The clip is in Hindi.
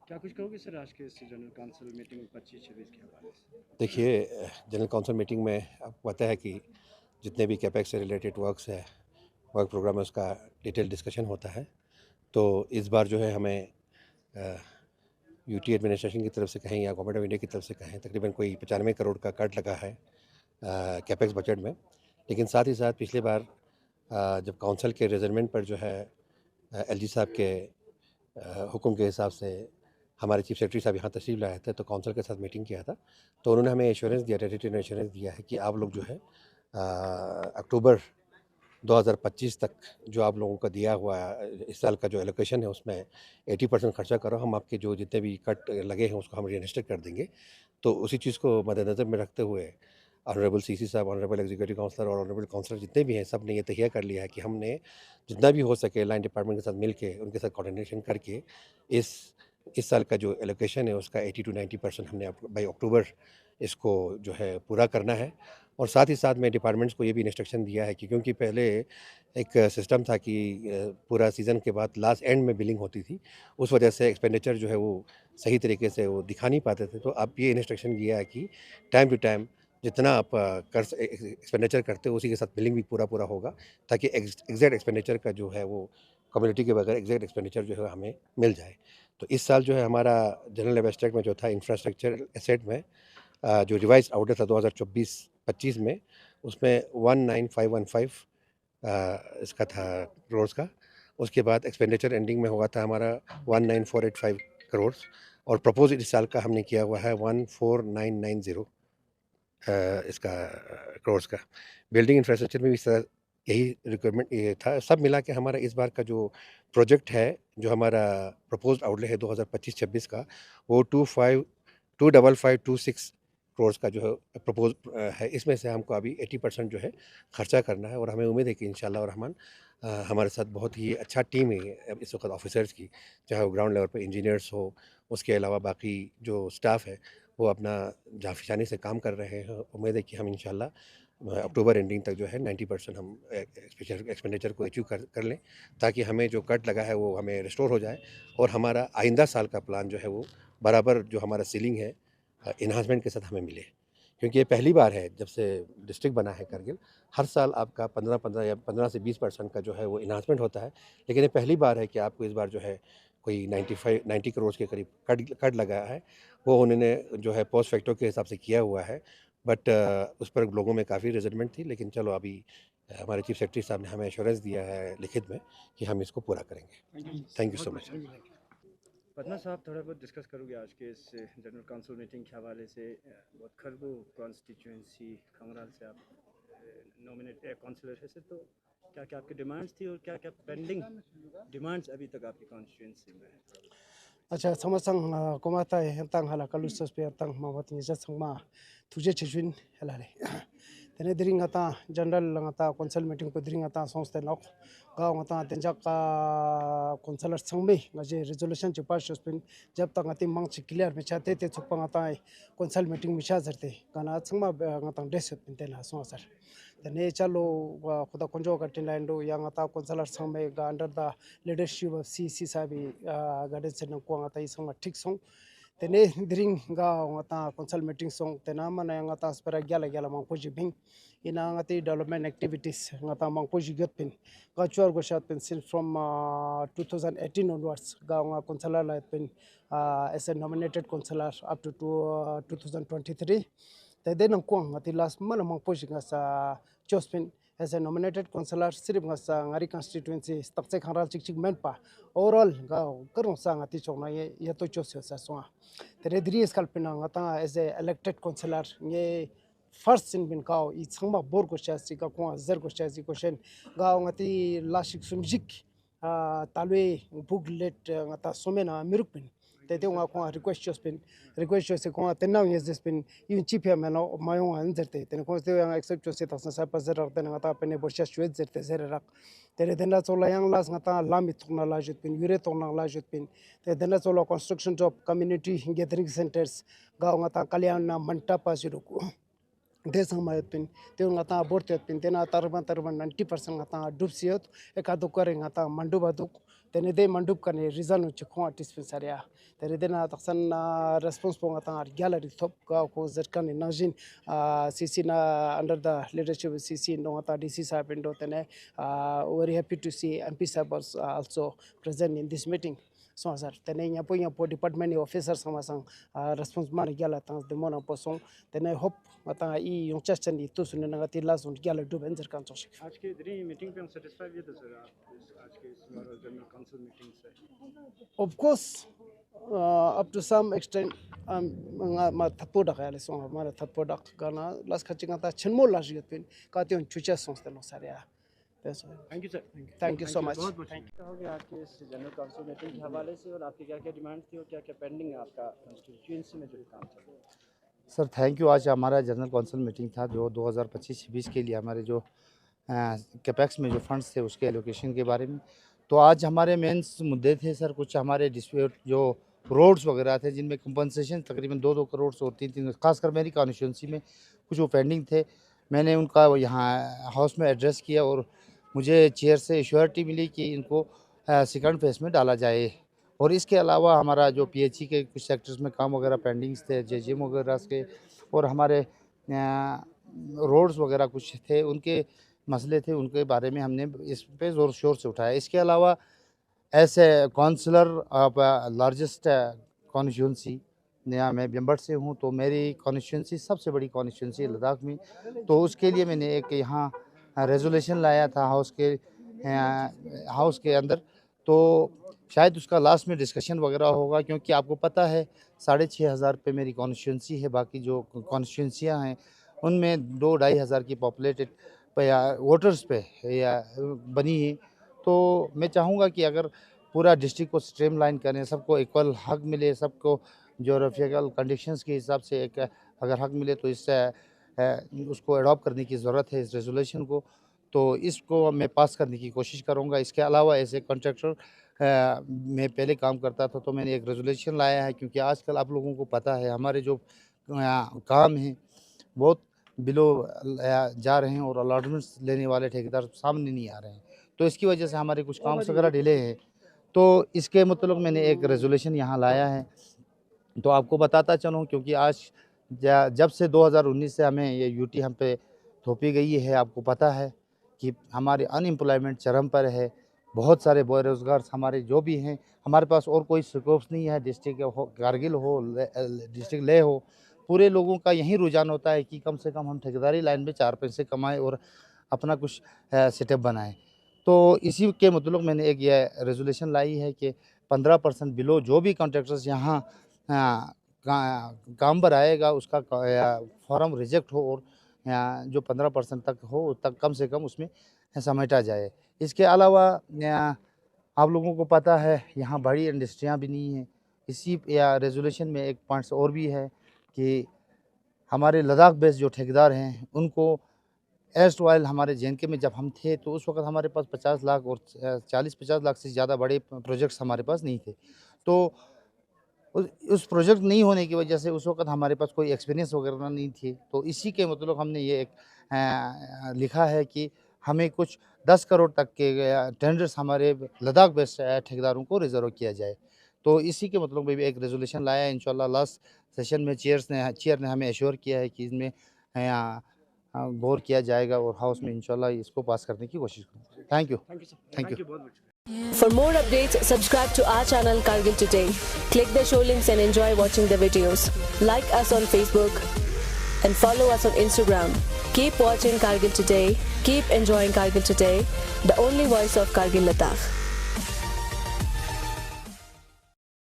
क्या कुछ कहोगे सर आज के इस जनरल काउंसिल मीटिंग 25-26 के हवाले से? देखिए, जनरल काउंसिल मीटिंग में आपको पता है कि जितने भी कैपेक्स से रिलेटेड वर्क्स है, वर्क प्रोग्राम है, उसका डिटेल डिस्कशन होता है। तो इस बार जो है हमें यूटी एडमिनिस्ट्रेशन की तरफ से कहें या गवर्नमेंट ऑफ इंडिया की तरफ से कहें, तकरीबन कोई 95 करोड़ का कट लगा है कैपेक्स बजट में। लेकिन साथ ही साथ पिछली बार जब काउंसिल के रिजर्वमेंट पर जो है एलजी साहब के हुक्म के हिसाब से हमारे चीफ सेक्रेटरी साहब यहाँ तशरीफ़ लाए थे, तो काउंसिल के साथ मीटिंग किया था। तो उन्होंने हमें एश्योरेंस दिया, टेरिटरी ने एश्योरेंस दिया है कि आप लोग जो है अक्टूबर 2025 तक जो आप लोगों का दिया हुआ इस साल का जो एलोकेशन है उसमें 80% खर्चा करो, हम आपके जो जितने भी कट लगे हैं उसको हम रिइन्वेस्ट कर देंगे। तो उसी चीज़ को मद्देनज़र में रखते हुए ऑनरेबल सीसी साहब, ऑनरेबल एग्जीक्यूटिव काउंसलर और ऑनरेबल काउंसलर जितने भी हैं, सब ने ये तय कर लिया है कि हमने जितना भी हो सके लाइन डिपार्टमेंट के साथ मिल के उनके साथ कोऑर्डिनेशन करके इस इस साल का जो एलोकेशन है उसका 80 to 90% हमने बाई अक्टूबर इसको जो है पूरा करना है। और साथ ही साथ में डिपार्टमेंट्स को ये भी इंस्ट्रक्शन दिया है कि क्योंकि पहले एक सिस्टम था कि पूरा सीज़न के बाद लास्ट एंड में बिलिंग होती थी, उस वजह से एक्सपेंडिचर जो है वो सही तरीके से वो दिखा नहीं पाते थे। तो अब ये इंस्ट्रक्शन दिया है कि टाइम टू टाइम जितना आप एक्सपेंडिचर करते हो उसी के साथ बिलिंग भी पूरा पूरा होगा, ताकि एग्जैक्ट एक्सपेंडिचर का जो है वो कम्युनिटी के बगैर एग्जैक्ट एक्सपेंडिचर जो है हमें मिल जाए। तो इस साल जो है हमारा जनरल एब्स्ट्रैक्ट में जो था इंफ्रास्ट्रक्चर एसेट में जो रिवाइज आउटलेट था 2024-25 में, उसमें 19515 इसका था करोड़ का। उसके बाद एक्सपेंडिचर एंडिंग में हुआ था हमारा 19485 करोड़, और प्रपोज इस साल का हमने किया हुआ है 14990 इसका करोड़ का। बिल्डिंग इंफ्रास्ट्रक्चर में भी सर यही रिक्वायरमेंट ये था। सब मिला के हमारा इस बार का जो प्रोजेक्ट है, जो हमारा प्रपोज्ड आउटले है 2025-26 का, वो 25526 करोड़ का जो है प्रपोज है। इसमें से हमको अभी 80% जो है खर्चा करना है, और हमें उम्मीद है कि इंशाल्लाह रहमान हमारे साथ बहुत ही अच्छा टीम है अब इस वक्त ऑफिसर्स की, चाहे वो ग्राउंड लेवल पर इंजीनियर्स हो, उसके अलावा बाकी जो स्टाफ है वो अपना जाफिशानी से काम कर रहे हैं। उम्मीद है कि हम इंशाल्लाह अक्टूबर एंडिंग तक जो है 90% हम एक्सपेंडिचर को अचीव कर लें, ताकि हमें जो कट लगा है वो हमें रिस्टोर हो जाए, और हमारा आइंदा साल का प्लान जो है वो बराबर जो हमारा सीलिंग है इन्हांसमेंट के साथ हमें मिले। क्योंकि ये पहली बार है जब से डिस्ट्रिक्ट बना है करगिल, हर साल आपका 15-15 या 15 से 20% का जो है वो इन्हांसमेंट होता है, लेकिन ये पहली बार है कि आपको इस बार जो है कोई 90 करोड़ के करीब कट कट लगा है। वो उन्होंने जो है पोस्ट फैक्टो के हिसाब से किया हुआ है, बट उस पर लोगों में काफ़ी रेजिस्टेंस थी, लेकिन चलो अभी हमारे चीफ सेक्रेटरी साहब ने हमें एश्योरेंस दिया है लिखित में कि हम इसको पूरा करेंगे। थैंक यू बहुत सो बहुत मच। शुक्रिया। पदमा साहब थोड़ा बहुत डिस्कस करोगे आज के इस जनरल काउंसिल मीटिंग के हवाले से? बहुत खरगो कॉन्स्टिट्यूंसी खंगराल से आप नॉमिनेट काउंसिलर है, से तो क्या क्या आपकी डिमांड्स थी और क्या क्या पेंडिंग डिमांड्स अभी तक आपकी कॉन्स्टिट्यूंसी में है? अच्छा samasang komata tang hala kalusas pe tang mawat ni sangma tuje chijin helale tene dring ata general ngata council meeting ko dring ata sonste nok ga ngata tenjak ka councilor sangme ngaje resolution che pass spin jab tak ngati mang chi clear me chate te chukpa ngata council meeting mi cha zarte kana sangma ngata des pin tena sonsar tene chalo khuda konjo ka tinlando yang ata councilor sangme ga under the leadership of CC Sabi guidance and Kwangata is on a tick song. The ne dring ga ngata council meeting song tenama na ngata spera gyala gyala mangpoji bing ina ngati development activities ngata mangpoji gyotpin ga chuar go shat pencil from 2018 onwards ga nga councilor la pin as a nominated councilor up to 2023 the then kwang ngati last man mangpoji ga sa chospin as a nominated councillor sirip nga sa ngari constituency stakche khangral chik chik men pa overall ga karong sa ngati chongna ye to chosyo sa so tere dri skalpina nga ta as a elected councillor nge first in bin kaw I changma bor ko chasi ka ko zer ko chasi ko shen ga ngati lashik sumjik talwe buglet nga ta somena mirupin te nga ko request chose ko tenna yes this pin yun chipya meno mayo an zerte ten ko te yang accept chose ta sa pa zer ten nga ta pene borsha chue zerte zer rak tere denna chola yang las nga ta lam itna la jut pin yure to na la jut pin te denna chola construction job community gathering centers ga nga ta kalyan na manta pa jiru desang mayotpin te ngata bortetpin tena tarban 90% ngata dupsiot ekadukare ngata mandubaduk tene de mandub kane rizanu chkhwa dispensaria tere dena taksan response po ngata gallery top ka ko zerkan najin cc na under the leadership of cc no ngata dc sahib indo tene very happy to see mp sahib was also present in this meeting so sir tene nya po department officer samasang response man gala tang demona posong tene hope mata I yung chachan itu sunan ngati lasun gala du benzer kan chok आज के इतनी मीटिंग पे हम सेटिस्फाइड ये तो सर आप आज के इस जनरल काउंसिल मीटिंग से of course up to some extent ma thapoda khale so mara thapoda gana las khachinga ta chenmo las yotpin ka tion chucha sonste no saria thank you sir thank you so much बहुत बहुत कहोगे आज के इस जनरल काउंसिल मीटिंग के हवाले से और आपकी क्या क्या डिमांड थी और क्या क्या पेंडिंग है आपका कंस्टिट्यूएंसी में जो काम चल रहा है सर थैंक यू। आज हमारा जनरल काउंसिल मीटिंग था जो 2025-26 के लिए हमारे जो कैपेक्स में जो फंड्स थे उसके एलोकेशन के बारे में। तो आज हमारे मेंस मुद्दे थे सर, कुछ हमारे डिस्प्यूट जो रोड्स वगैरह थे जिनमें कंपनसेशन तकरीबन 2-2 करोड़ से और 3-3 खासकर मेरी कॉन्स्टिट्यूंसी में कुछ वो पेंडिंग थे। मैंने उनका यहाँ हाउस में एड्रेस किया और मुझे चेयर से एश्योरिटी मिली कि इनको सेकंड फेज में डाला जाए। और इसके अलावा हमारा जो पीएचई के कुछ सेक्टर्स में काम वगैरह पेंडिंग्स थे, जेजीएम वगैरह के, और हमारे रोड्स वगैरह कुछ थे उनके मसले थे, उनके बारे में हमने इस पे ज़ोर शोर से उठाया। इसके अलावा as a counsellor of largest constituency मैं बिम्बट से हूँ, तो मेरी कॉन्स्टिट्यूंसी सबसे बड़ी कॉन्स्टिट्यूंसी है लद्दाख में। तो उसके लिए मैंने एक यहाँ रेजोल्यूशन लाया था हाउस के अंदर, तो शायद उसका लास्ट में डिस्कशन वगैरह होगा, क्योंकि आपको पता है 6,500 पे मेरी कॉन्स्टिट्यूंसी है, बाकी जो कॉन्स्टिट्यूंसियाँ हैं उनमें 2-2.5 हज़ार की पॉपुलेटेड या वोटर्स पे या बनी है। तो मैं चाहूँगा कि अगर पूरा डिस्ट्रिक्ट को स्ट्रीमलाइन करें, सबको इक्वल हक मिले, सबको जोग्राफिकल कंडीशंस के हिसाब से एक अगर हक मिले तो इससे उसको अडॉप्ट करने की ज़रूरत है इस रेजोल्यूशन को। तो इसको मैं पास करने की कोशिश करूँगा। इसके अलावा एज ए कॉन्ट्रैक्टर मैं पहले काम करता था, तो मैंने एक रेजोल्यूशन लाया है, क्योंकि आजकल आप लोगों को पता है हमारे जो काम हैं बहुत बिलो जा रहे हैं और अलॉटमेंट्स लेने वाले ठेकेदार सामने नहीं आ रहे हैं, तो इसकी वजह से हमारे कुछ काम वगैरह डिले हैं। तो इसके मतलब मैंने एक रेजोल्यूशन यहाँ लाया है। तो आपको बताता चलूँ, क्योंकि आज जब से 2019 से हमें ये यूटी हम पे थोपी गई है, आपको पता है कि हमारे अनएम्प्लॉयमेंट चरम पर है। बहुत सारे बेरोज़गार हमारे जो भी हैं, हमारे पास और कोई स्कोप्स नहीं है। डिस्ट्रिक्ट हो कारगिल हो, डिस्ट्रिक्ट लेह हो, पूरे लोगों का यही रुझान होता है कि कम से कम हम ठेकेदारी लाइन में 4 पैसे कमाएं और अपना कुछ सेटअप बनाएं। तो इसी के मतलब मैंने एक ये रेजोल्यूशन लाई है कि 15% बिलो जो भी कॉन्ट्रैक्टर्स यहाँ काम पर आएगा उसका फॉर्म रिजेक्ट हो, और जो 15% तक हो तक कम से कम उसमें समेटा जाए। इसके अलावा आप लोगों को पता है यहाँ बड़ी इंडस्ट्रियाँ भी नहीं हैं। इसी रेजोल्यूशन में एक पॉइंट्स और भी है कि हमारे लद्दाख बेस्ड जो ठेकेदार हैं उनको एस्ट वाइल हमारे जेएनके में जब हम थे तो उस वक्त हमारे पास 50 लाख और 40-50 लाख से ज़्यादा बड़े प्रोजेक्ट्स हमारे पास नहीं थे। तो उस प्रोजेक्ट नहीं होने की वजह से उस वक्त हमारे पास कोई एक्सपीरियंस वगैरह नहीं थी। तो इसी के मतलब हमने ये एक लिखा है कि हमें कुछ 10 करोड़ तक के टेंडर्स हमारे लद्दाख बेस्ड ठेकेदारों को रिजर्व किया जाए। तो इसी के मतलब में भी एक रेजोल्यूशन लाया है। इंशाल्लाह लास्ट सेशन में चेयर ने हमें एश्योर किया है कि इसमें गौर किया जाएगा और हाउस में इंशाल्लाह इसको पास करने की कोशिश करूँगा। थैंक यू बहुत बहुत। For more updates, subscribe to our channel Kargil Today. Click the show links and enjoy watching the videos. Like us on Facebook and follow us on Instagram. Keep watching Kargil Today. Keep enjoying Kargil Today, the only voice of Kargil Ladakh.